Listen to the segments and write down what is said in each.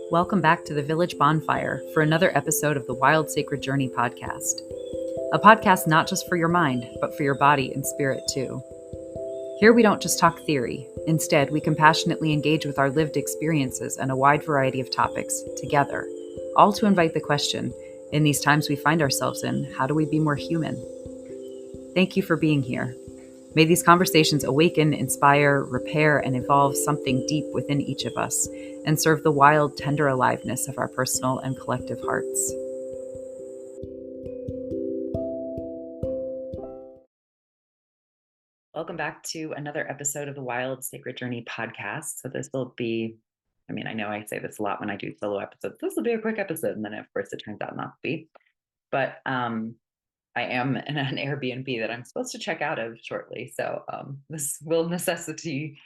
Welcome back to the Village Bonfire for another episode of the Wild Sacred Journey podcast. A podcast not just for your mind, but for your body and spirit too. Here we don't just talk theory. Instead, we compassionately engage with our lived experiences and a wide variety of topics together, all to invite the question, in these times we find ourselves in, how do we be more human? Thank you for being here. May these conversations awaken, inspire, repair, and evolve something deep within each of us and serve the wild, tender aliveness of our personal and collective hearts. Welcome back to another episode of the Wild Sacred Journey podcast. So this will be, I know I say this a lot when I do solo episodes. This will be a quick episode, and then of course it turns out not to be. But I am in an Airbnb that I'm supposed to check out of shortly. So this will necessitates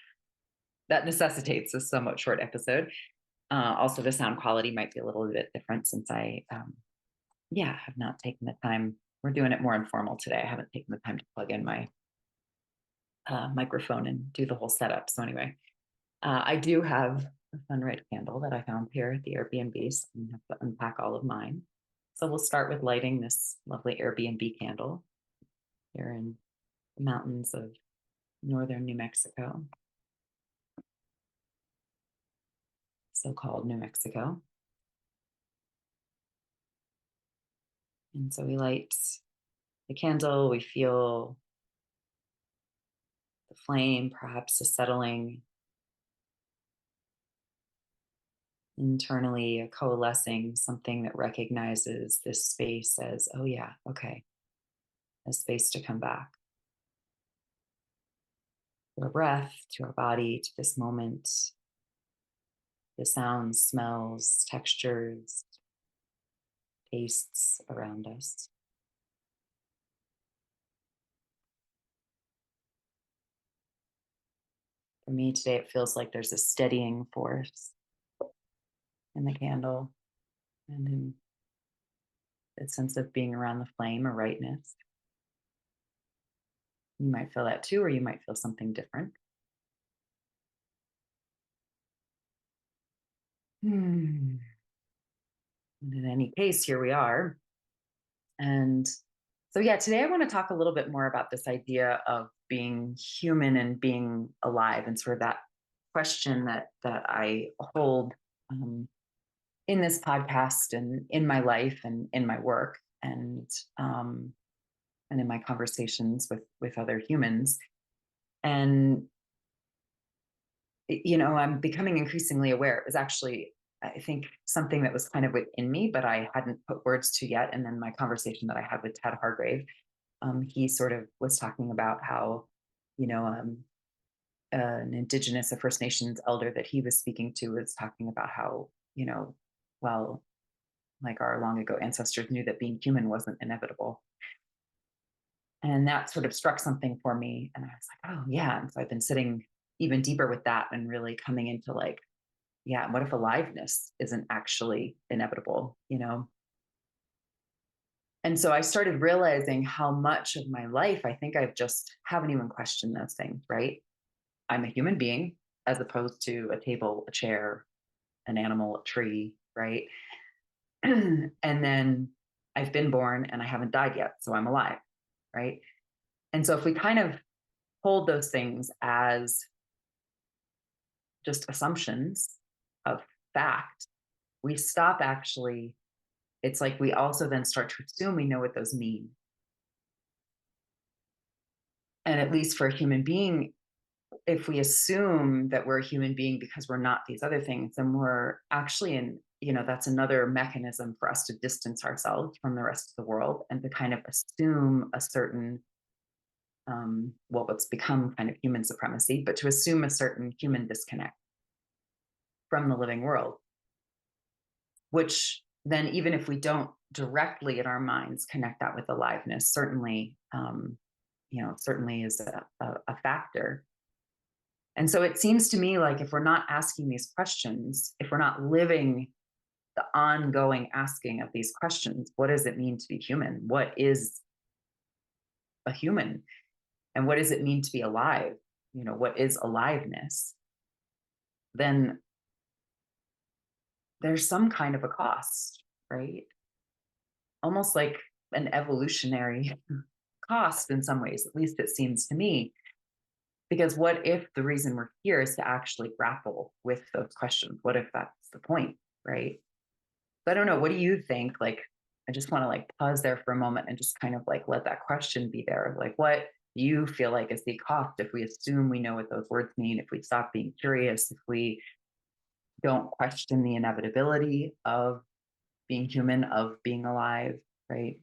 a somewhat short episode. Also, the sound quality might be a little bit different since I, have not taken the time. We're doing it more informal today. I haven't taken the time to plug in my microphone and do the whole setup. So anyway, I do have a fun red candle that I found here at the Airbnb. So I'm going to have to unpack all of mine. So we'll start with lighting this lovely Airbnb candle here in the mountains of northern New Mexico, so-called New Mexico. And so we light the candle, we feel the flame, perhaps a settling internally, a coalescing, something that recognizes this space as, oh yeah, okay, a space to come back. To our breath, to our body, to this moment, the sounds, smells, textures, tastes around us. For me today, it feels like there's a steadying force in the candle and in the sense of being around the flame, a rightness. You might feel that too, or you might feel something different. And in any case, here we are. And so, today I want to talk a little bit more about this idea of being human and being alive, and sort of that question that I hold in this podcast and in my life and in my work and in my conversations with other humans. And I'm becoming increasingly aware. It was actually, I think, something that was kind of within me, but I hadn't put words to yet. And then my conversation that I had with Ted Hargrave, he sort of was talking about how, an Indigenous, a First Nations elder that he was speaking to was talking about how, well, like our long ago ancestors knew that being human wasn't inevitable. And that sort of struck something for me. And I was like, oh yeah. And so I've been sitting even deeper with that and really coming into like, yeah, what if aliveness isn't actually inevitable, And so I started realizing how much of my life I think I've just haven't even questioned those things, right? I'm a human being as opposed to a table, a chair, an animal, a tree, right? And then I've been born and I haven't died yet, so I'm alive, right? And so if we kind of hold those things as just assumptions of fact, we stop actually. It's like we also then start to assume we know what those mean. And at least for a human being, if we assume that we're a human being because we're not these other things, then we're actually that's another mechanism for us to distance ourselves from the rest of the world and to kind of assume a certain, what's become kind of human supremacy, but to assume a certain human disconnect from the living world, which then even if we don't directly in our minds connect that with aliveness, certainly, certainly is a factor. And so it seems to me like if we're not asking these questions, if we're not living the ongoing asking of these questions, what does it mean to be human? What is a human? And what does it mean to be alive? What is aliveness? Then there's some kind of a cost, right? Almost like an evolutionary cost in some ways, at least it seems to me. Because what if the reason we're here is to actually grapple with those questions? What if that's the point, right? I don't know. What do you think? Like, I just want to like pause there for a moment and just kind of like let that question be there. Like, what do you feel like is the cost if we assume we know what those words mean, if we stop being curious, if we don't question the inevitability of being human, of being alive, right?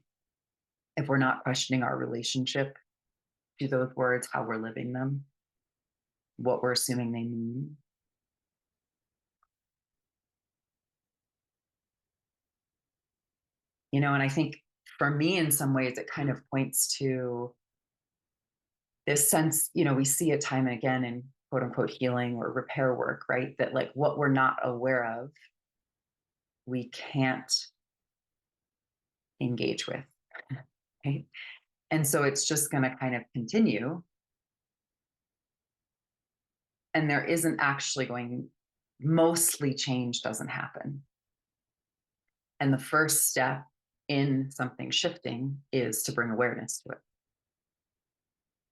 If we're not questioning our relationship to those words, how we're living them, what we're assuming they mean. You know, and I think for me, in some ways, it kind of points to this sense, you know, we see it time and again in quote unquote healing or repair work, right? That like what we're not aware of, we can't engage with, right? And so it's just going to kind of continue. And there isn't actually going, mostly change doesn't happen. And the first step in something shifting is to bring awareness to it.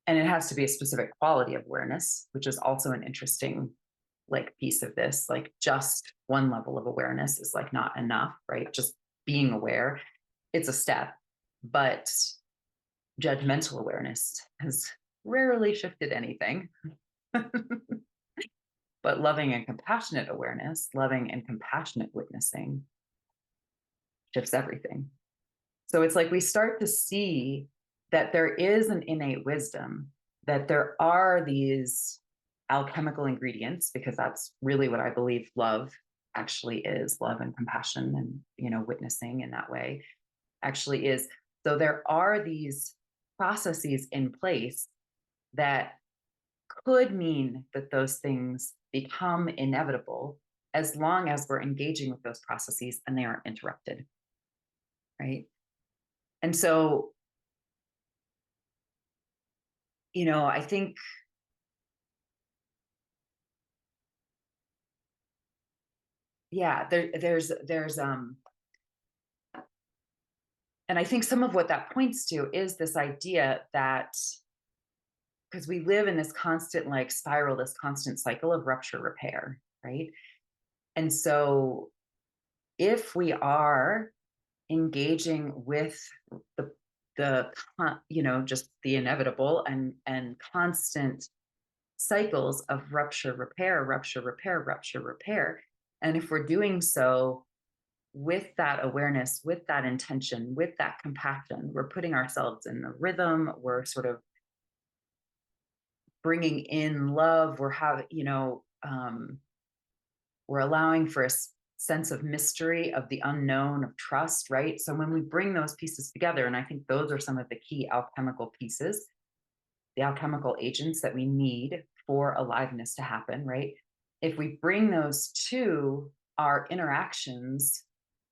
And it has to be a specific quality of awareness, which is also an interesting like piece of this. Like just one level of awareness is like not enough, right? Just being aware, it's a step, but judgmental awareness has rarely shifted anything. But loving and compassionate awareness, loving and compassionate witnessing shifts everything. So it's like we start to see that there is an innate wisdom, that there are these alchemical ingredients, because that's really what I believe love actually is, love and compassion and, you know, witnessing in that way actually is. So there are these processes in place that could mean that those things become inevitable as long as we're engaging with those processes and they aren't interrupted, right? And so, you know, I think there's and I think some of what that points to is this idea that because we live in this constant like spiral, this constant cycle of rupture repair, right? And so if we are engaging with the the you know, just the inevitable and constant cycles of rupture repair, rupture repair, rupture repair, and if we're doing so with that awareness, with that intention, with that compassion, we're putting ourselves in the rhythm, we're sort of bringing in love, we're having, you know, we're allowing for a sense of mystery, of the unknown, of trust, right? So when we bring those pieces together, and I think those are some of the key alchemical pieces, the alchemical agents that we need for aliveness to happen, right? If we bring those to our interactions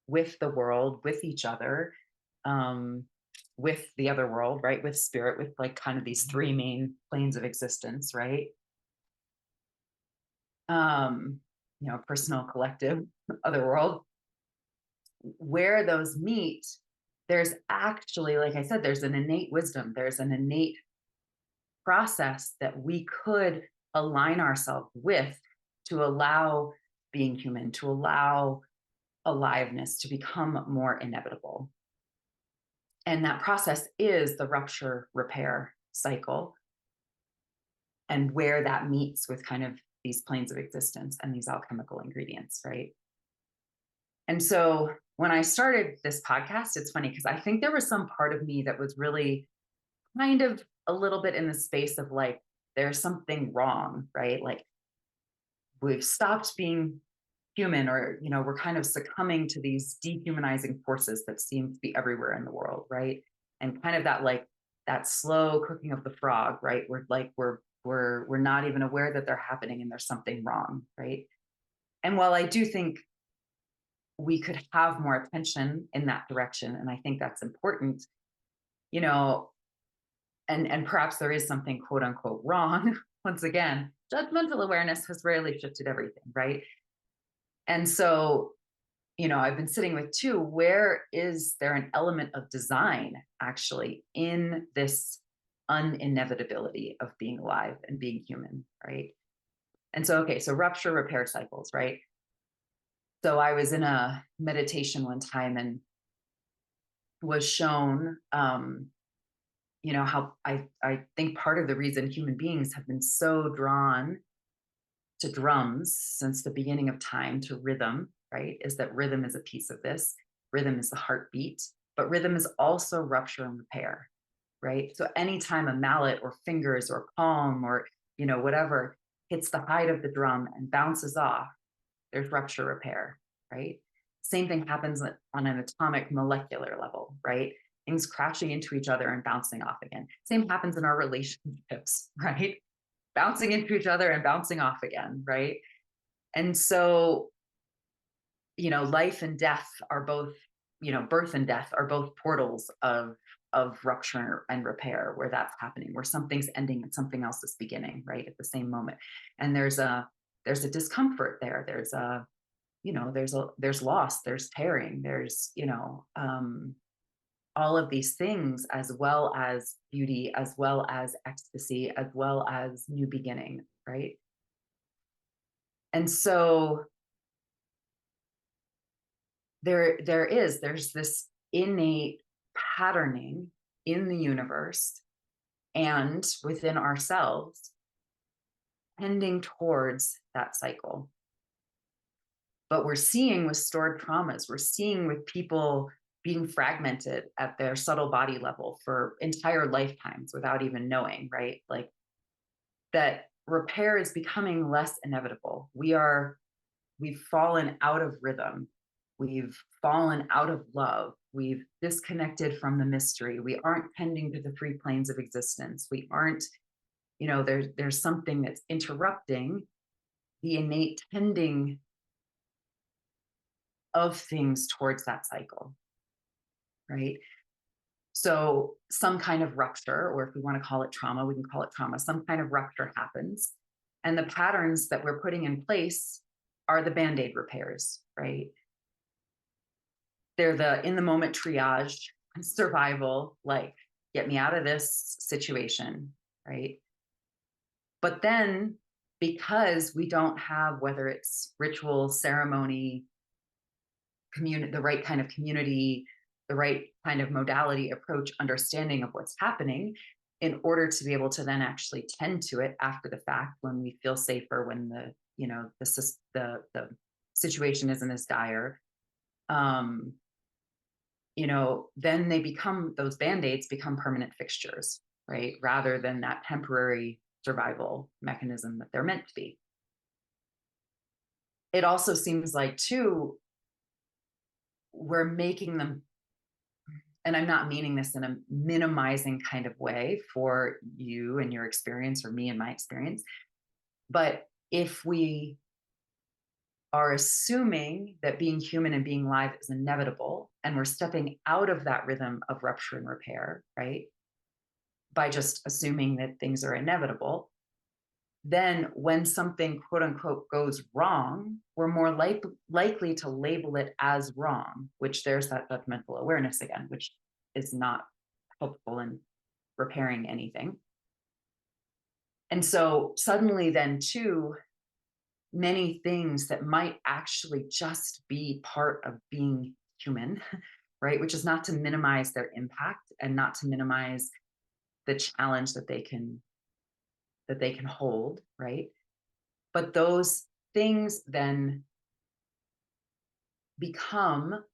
with the world, with each other, with the other world, right? With spirit, with like kind of these three main planes of existence, right? You know, personal, collective, other world, where those meet, there's actually, like I said, there's an innate wisdom, there's an innate process that we could align ourselves with to allow being human, to allow aliveness to become more inevitable. And that process is the rupture repair cycle, and where that meets with kind of these planes of existence and these alchemical ingredients, right? And so when I started this podcast, it's funny because I think there was some part of me that was really kind of a little bit in the space of like, there's something wrong, right? Like we've stopped being human, or, you know, we're kind of succumbing to these dehumanizing forces that seem to be everywhere in the world, right? And kind of that like that slow cooking of the frog, right? We're like we're not even aware that they're happening and there's something wrong, right? And while I do think we could have more attention in that direction, and I think that's important, you know, and perhaps there is something quote unquote wrong. Once again, judgmental awareness has rarely shifted everything, right? And so I've been sitting with too, where is there an element of design actually in this uninevitability of being alive and being human, right? And so, okay, so rupture repair cycles, right? So I was in a meditation one time and was shown, how I think part of the reason human beings have been so drawn to drums since the beginning of time, to rhythm, right, is that rhythm is a piece of this. Rhythm is the heartbeat, but rhythm is also rupture and repair, right? So anytime a mallet or fingers or palm or, whatever hits the hide of the drum and bounces off, there's rupture repair, right? Same thing happens on an atomic molecular level, right? Things crashing into each other and bouncing off again. Same happens in our relationships, right? Bouncing into each other and bouncing off again, right? And so, life and death are both, birth and death are both portals of rupture and repair, where that's happening, where something's ending and something else is beginning, right, at the same moment. And there's a discomfort there. There's loss, there's tearing, there's all of these things, as well as beauty, as well as ecstasy, as well as new beginning, right? And so there's this innate patterning in the universe and within ourselves tending towards that cycle. But we're seeing with stored traumas, we're seeing with people being fragmented at their subtle body level for entire lifetimes without even knowing, right? Like, that repair is becoming less inevitable. We've fallen out of rhythm. We've fallen out of love. We've disconnected from the mystery. We aren't tending to the three planes of existence. We aren't, there's something that's interrupting the innate tending of things towards that cycle, right? So some kind of rupture, or if we want to call it trauma, we can call it trauma. Some kind of rupture happens. And the patterns that we're putting in place are the Band-Aid repairs, right? They're the in the moment triage, survival, like, get me out of this situation, right? But then, because we don't have, whether it's ritual, ceremony, the right kind of community, the right kind of modality, approach, understanding of what's happening, in order to be able to then actually tend to it after the fact, when we feel safer, when the situation isn't as dire, then those Band-Aids become permanent fixtures, right? Rather than that temporary survival mechanism that they're meant to be. It also seems like, too, we're making them, and I'm not meaning this in a minimizing kind of way for you and your experience, or me and my experience, but if we are assuming that being human and being live is inevitable, and we're stepping out of that rhythm of rupture and repair, right, by just assuming that things are inevitable, then when something quote unquote goes wrong, we're more likely to label it as wrong, which there's that judgmental awareness again, which is not helpful in repairing anything. And so suddenly then, too, many things that might actually just be part of being human, right, which is not to minimize their impact and not to minimize the challenge that they can hold, right? But those things then become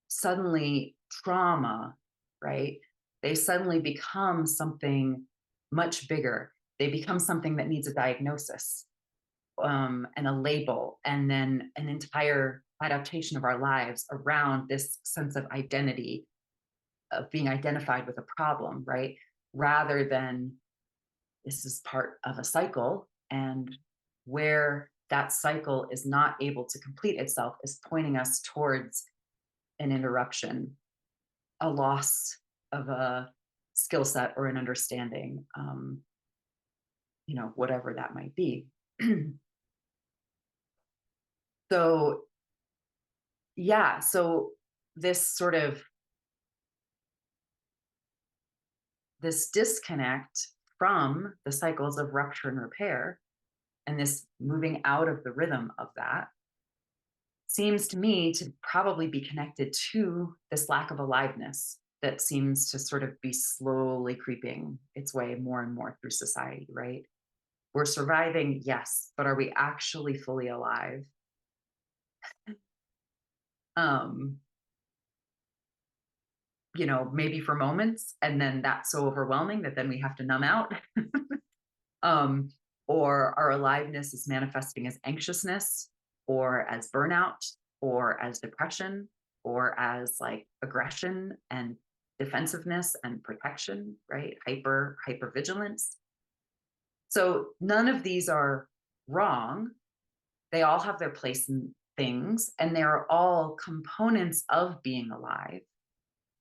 suddenly trauma, right? They suddenly become something much bigger. They become something that needs a diagnosis, and a label, and then an entire adaptation of our lives around this sense of identity, of being identified with a problem, right? Rather than, this is part of a cycle, and where that cycle is not able to complete itself is pointing us towards an interruption, a loss of a skill set or an understanding, whatever that might be. So yeah, so this sort of this disconnect from the cycles of rupture and repair and this moving out of the rhythm of that seems to me to probably be connected to this lack of aliveness that seems to sort of be slowly creeping its way more and more through society, right? We're surviving, yes, but are we actually fully alive? Um, maybe for moments, and then that's so overwhelming that then we have to numb out. um, or our aliveness is manifesting as anxiousness or as burnout or as depression or as like aggression and defensiveness and protection, right? Hyper vigilance. So none of these are wrong. They all have their place in things, and they're all components of being alive,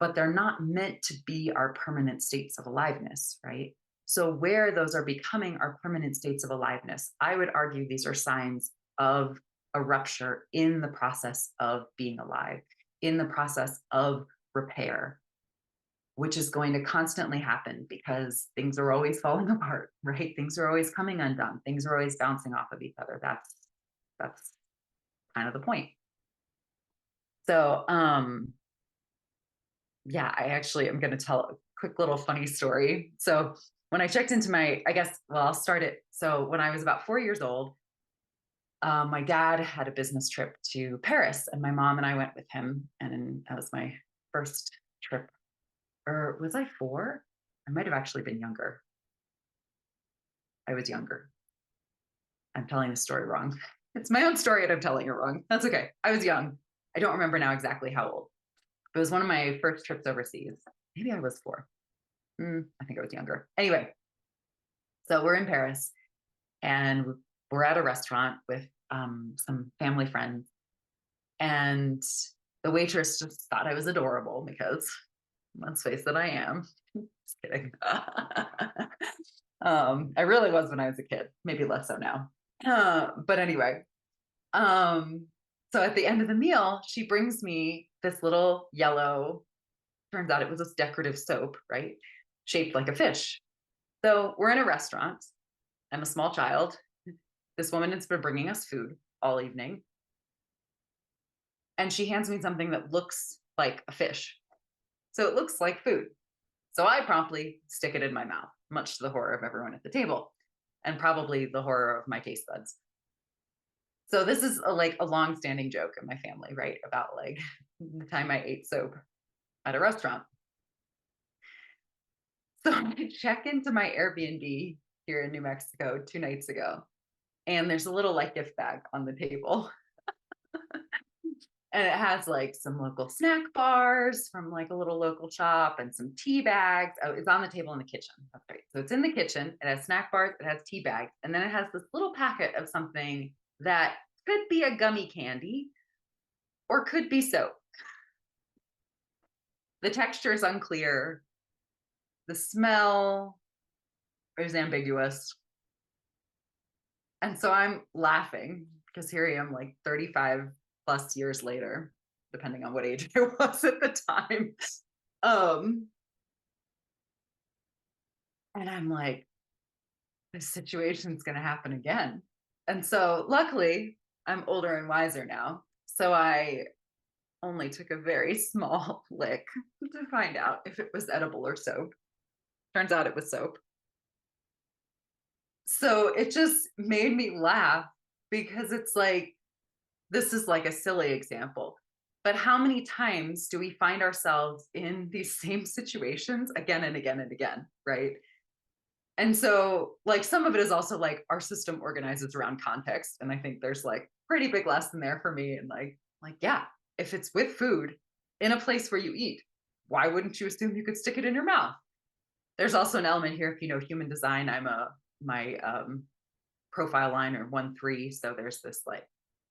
but they're not meant to be our permanent states of aliveness, right? So, where those are becoming our permanent states of aliveness, I would argue these are signs of a rupture in the process of being alive, in the process of repair, which is going to constantly happen because things are always falling apart, right? Things are always coming undone. Things are always bouncing off of each other. That's kind of the point. So, yeah, I actually am going to tell a quick little funny story. So when I checked into I'll start it. So when I was about 4 years old, my dad had a business trip to Paris, and my mom and I went with him. And that was my first trip. Or was I 4? I might have actually been younger. I was younger. I'm telling the story wrong. It's my own story, and I'm telling it wrong. That's okay. I was young. I don't remember now exactly how old. It was one of my first trips overseas. Maybe I was 4. I think I was younger. Anyway, so we're in Paris and we're at a restaurant with some family friends. And the waitress just thought I was adorable because, let's face it, I am. Just kidding. I really was when I was a kid, maybe less so now. But anyway, so at the end of the meal, she brings me this little yellow, turns out it was this decorative soap, right? Shaped like a fish. So we're in a restaurant. I'm a small child. This woman has been bringing us food all evening. And she hands me something that looks like a fish. So it looks like food. So I promptly stick it in my mouth, much to the horror of everyone at the table and probably the horror of my taste buds. So this is a long-standing joke in my family, right? About like the time I ate soap at a restaurant. So I check into my Airbnb here in New Mexico 2 nights ago, and there's a little like gift bag on the table. And it has like some local snack bars from like a little local shop and some tea bags. Oh, it's on the table in the kitchen. That's right. So it's in the kitchen. It has snack bars, it has tea bags, and then it has this little packet of something that could be a gummy candy or could be soap. The texture is unclear. The smell is ambiguous. And so I'm laughing because here I am, like 35 plus years later, depending on what age I was at the time. Um, and I'm like, this situation's going to happen again. And so luckily, I'm older and wiser now. So I only took a very small lick to find out if it was edible or soap. Turns out it was soap. So it just made me laugh because it's like, this is like a silly example, but how many times do we find ourselves in these same situations again and again and again, right? And so like some of it is also like our system organizes around context, and I think there's like pretty big lesson there for me. And like yeah, if it's with food in a place where you eat, why wouldn't you assume you could stick it in your mouth? There's also an element here, if you know human design, my profile line or 1-3, so there's this like,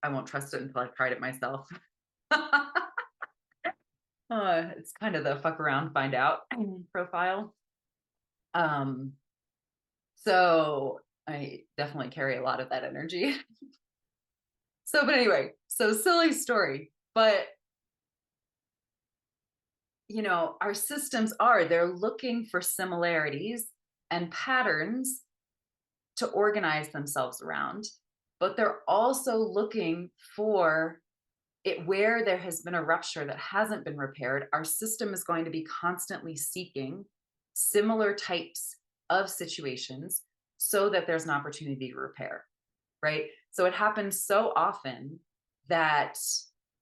I won't trust it until I've tried it myself. It's kind of the fuck around, find out profile. Um, so I definitely carry a lot of that energy. So, but anyway, so silly story. But, our systems they're looking for similarities and patterns to organize themselves around, but they're also looking for it where there has been a rupture that hasn't been repaired. Our system is going to be constantly seeking similar types of situations so that there's an opportunity to repair, right? So it happens so often that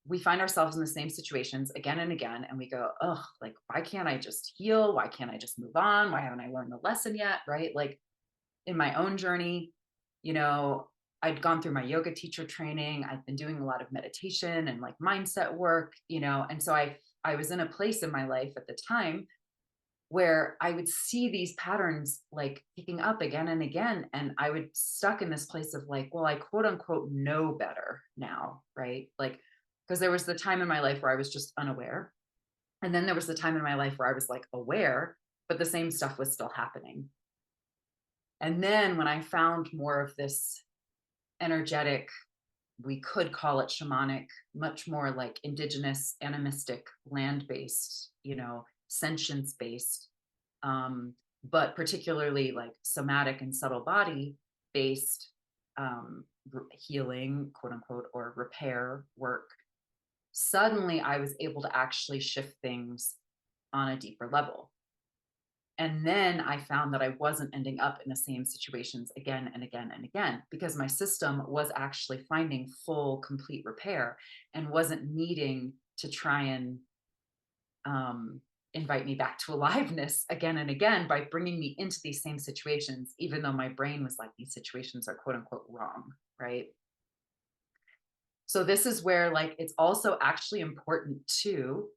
we find ourselves in the same situations again and again, and we go, oh, like, why can't I just heal? Why can't I just move on? Why haven't I learned the lesson yet? Right? Like, in my own journey, I'd gone through my yoga teacher training. I've been doing a lot of meditation and like mindset work, and so I was in a place in my life at the time where I would see these patterns like picking up again and again. And I would stuck in this place of like, well, I quote unquote know better now, right? Like, because there was the time in my life where I was just unaware. And then there was the time in my life where I was like aware, but the same stuff was still happening. And then when I found more of this energetic, we could call it shamanic, much more like indigenous, animistic, land-based, sentience-based, but particularly like somatic and subtle body-based healing, quote unquote, or repair work, suddenly I was able to actually shift things on a deeper level. And then I found that I wasn't ending up in the same situations again and again and again, because my system was actually finding full, complete repair and wasn't needing to try and invite me back to aliveness again and again by bringing me into these same situations, even though my brain was like, these situations are quote unquote wrong, right? So this is where like it's also actually important too,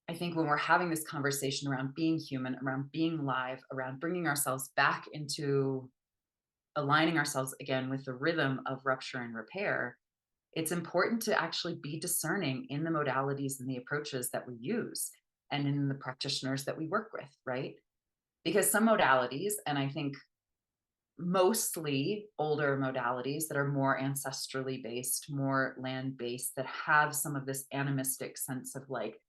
I think, when we're having this conversation around being human, around being live, around bringing ourselves back into aligning ourselves again with the rhythm of rupture and repair, it's important to actually be discerning in the modalities and the approaches that we use and in the practitioners that we work with, right? Because some modalities, and I think mostly older modalities that are more ancestrally based, more land based, that have some of this animistic sense of like,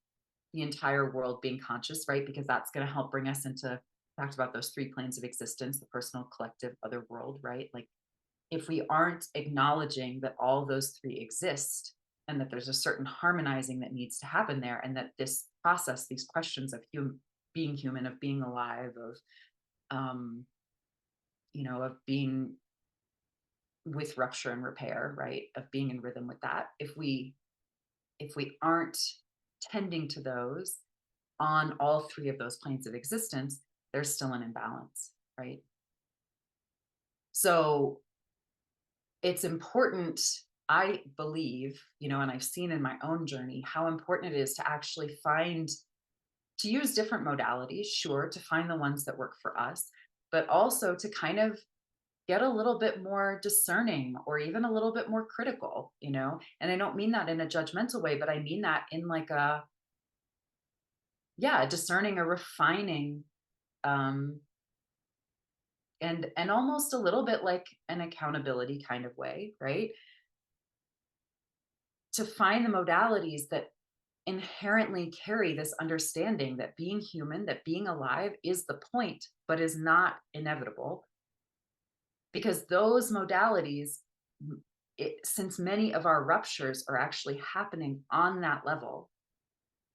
the entire world being conscious, right? Because that's going to help bring us into, talked about those three planes of existence, the personal, collective, other world, right? Like if we aren't acknowledging that all those three exist and that there's a certain harmonizing that needs to happen there, and that this process, these questions of being human, of being alive, of, of being with rupture and repair, right? Of being in rhythm with that. If we aren't tending to those, on all three of those planes of existence, there's still an imbalance, right? So it's important, I believe, and I've seen in my own journey how important it is to actually to use different modalities, sure, to find the ones that work for us, but also to kind of get a little bit more discerning or even a little bit more critical, and I don't mean that in a judgmental way, but I mean that in like discerning, a refining, and almost a little bit like an accountability kind of way, right? To find the modalities that inherently carry this understanding that being human, that being alive is the point, but is not inevitable. Because those modalities, since many of our ruptures are actually happening on that level,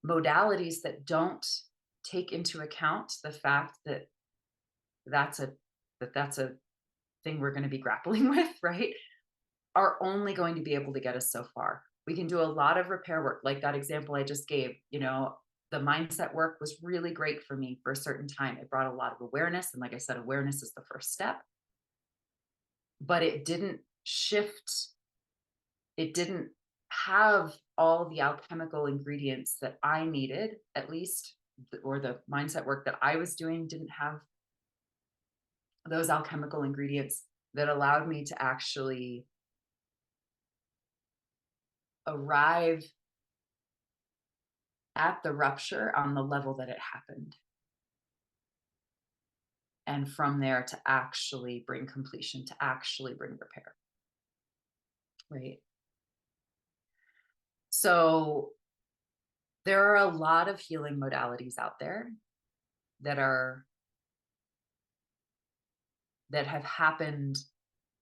modalities that don't take into account the fact that that's a thing we're going to be grappling with, right, are only going to be able to get us so far. We can do a lot of repair work, like that example I just gave. The mindset work was really great for me for a certain time. It brought a lot of awareness. And like I said, awareness is the first step. But it didn't shift. It didn't have all the alchemical ingredients that I needed, at least, or the mindset work that I was doing didn't have those alchemical ingredients that allowed me to actually arrive at the rupture on the level that it happened. And from there to actually bring completion, to actually bring repair. Right. So there are a lot of healing modalities out there that have happened,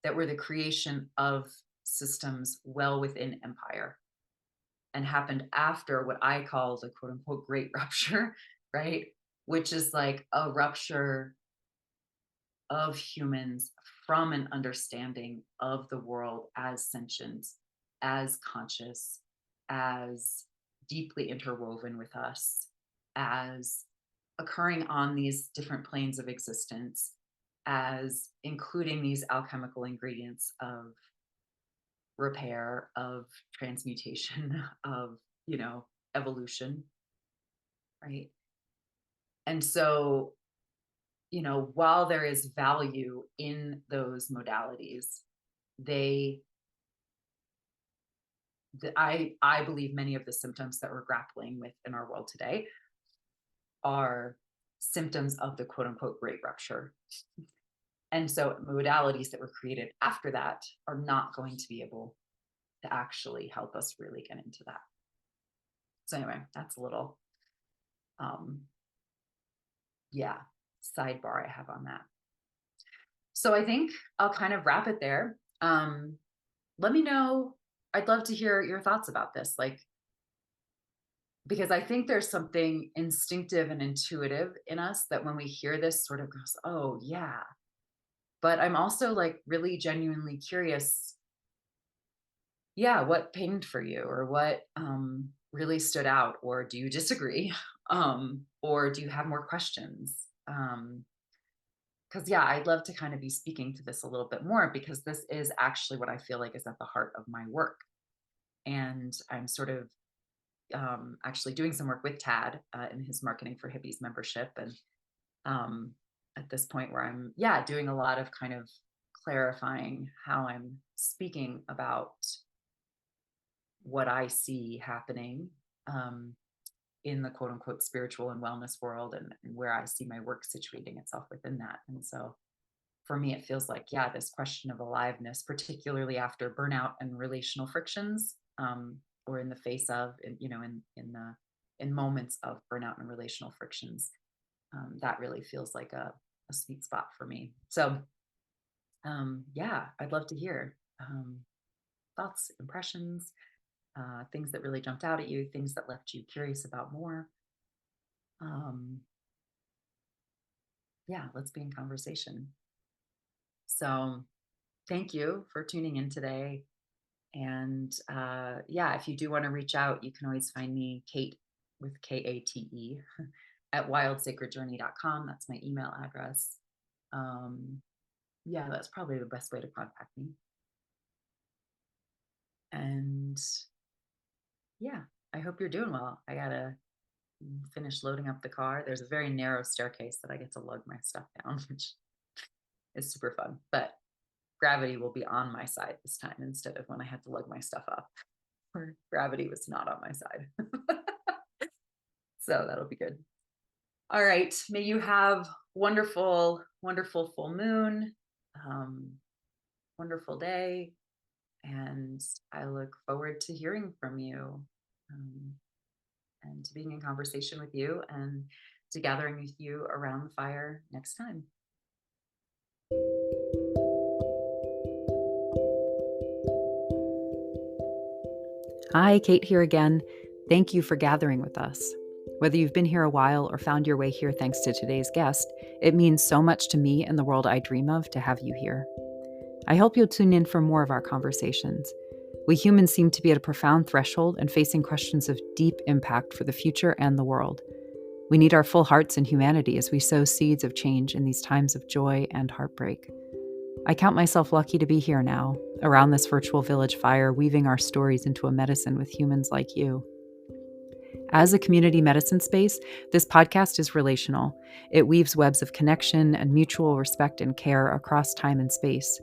that were the creation of systems well within empire, and happened after what I call the quote unquote great rupture, right? Which is like a rupture of humans from an understanding of the world as sentient, as conscious, as deeply interwoven with us, as occurring on these different planes of existence, as including these alchemical ingredients of repair, of transmutation, of, evolution, right? And so, while there is value in those modalities, they, I believe many of the symptoms that we're grappling with in our world today are symptoms of the quote unquote great rupture. And so modalities that were created after that are not going to be able to actually help us really get into that. So anyway, that's a little, sidebar I have on that. So I think I'll kind of wrap it there. Let me know. I'd love to hear your thoughts about this, because I think there's something instinctive and intuitive in us that when we hear this sort of goes, oh yeah. But I'm also really genuinely curious. Yeah, what pinged for you, or what really stood out, or do you disagree? Or do you have more questions? Because I'd love to kind of be speaking to this a little bit more, because this is actually what I feel like is at the heart of my work. And I'm sort of actually doing some work with Tad in his Marketing for Hippies membership. And at this point where I'm, doing a lot of kind of clarifying how I'm speaking about what I see happening in the quote unquote spiritual and wellness world, and where I see my work situating itself within that. And so for me, it feels like, this question of aliveness, particularly after burnout and relational frictions, or in the face of, in moments of burnout and relational frictions, that really feels like a sweet spot for me. So, I'd love to hear thoughts, impressions, things that really jumped out at you, things that left you curious about more. Let's be in conversation. So thank you for tuning in today. And if you do want to reach out, you can always find me, Kate, with Kate, at wildsacredjourney.com. That's my email address. That's probably the best way to contact me. And I hope you're doing well. I gotta finish loading up the car. There's a very narrow staircase that I get to lug my stuff down, which is super fun. But gravity will be on my side this time, instead of when I had to lug my stuff up, where gravity was not on my side. So that'll be good. All right. May you have wonderful, wonderful full moon, wonderful day. And I look forward to hearing from you, and to being in conversation with you, and to gathering with you around the fire next time. Hi, Kate here again. Thank you for gathering with us. Whether you've been here a while or found your way here thanks to today's guest, it means so much to me and the world I dream of to have you here. I hope you'll tune in for more of our conversations. We humans seem to be at a profound threshold and facing questions of deep impact for the future and the world. We need our full hearts and humanity as we sow seeds of change in these times of joy and heartbreak. I count myself lucky to be here now, around this virtual village fire, weaving our stories into a medicine with humans like you. As a community medicine space, this podcast is relational. It weaves webs of connection and mutual respect and care across time and space.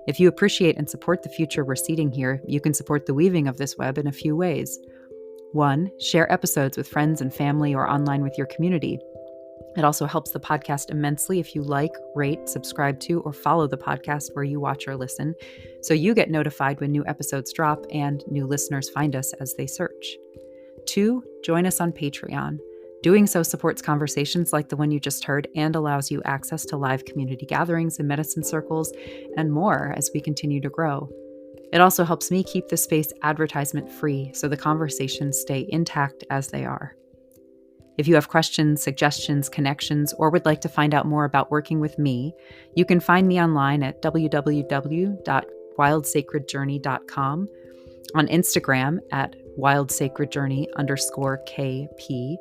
If you appreciate and support the future we're seeding here, you can support the weaving of this web in a few ways. 1, share episodes with friends and family or online with your community. It also helps the podcast immensely if you like, rate, subscribe to, or follow the podcast where you watch or listen, so you get notified when new episodes drop and new listeners find us as they search. 2, join us on Patreon. Doing so supports conversations like the one you just heard and allows you access to live community gatherings and medicine circles and more as we continue to grow. It also helps me keep the space advertisement-free so the conversations stay intact as they are. If you have questions, suggestions, connections, or would like to find out more about working with me, you can find me online at www.wildsacredjourney.com, on Instagram at wildsacredjourney_KP,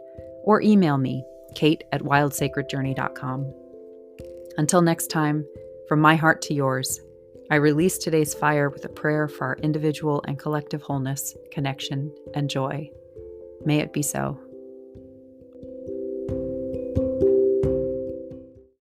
or email me, kate@wildsacredjourney.com. Until next time, from my heart to yours, I release today's fire with a prayer for our individual and collective wholeness, connection, and joy. May it be so.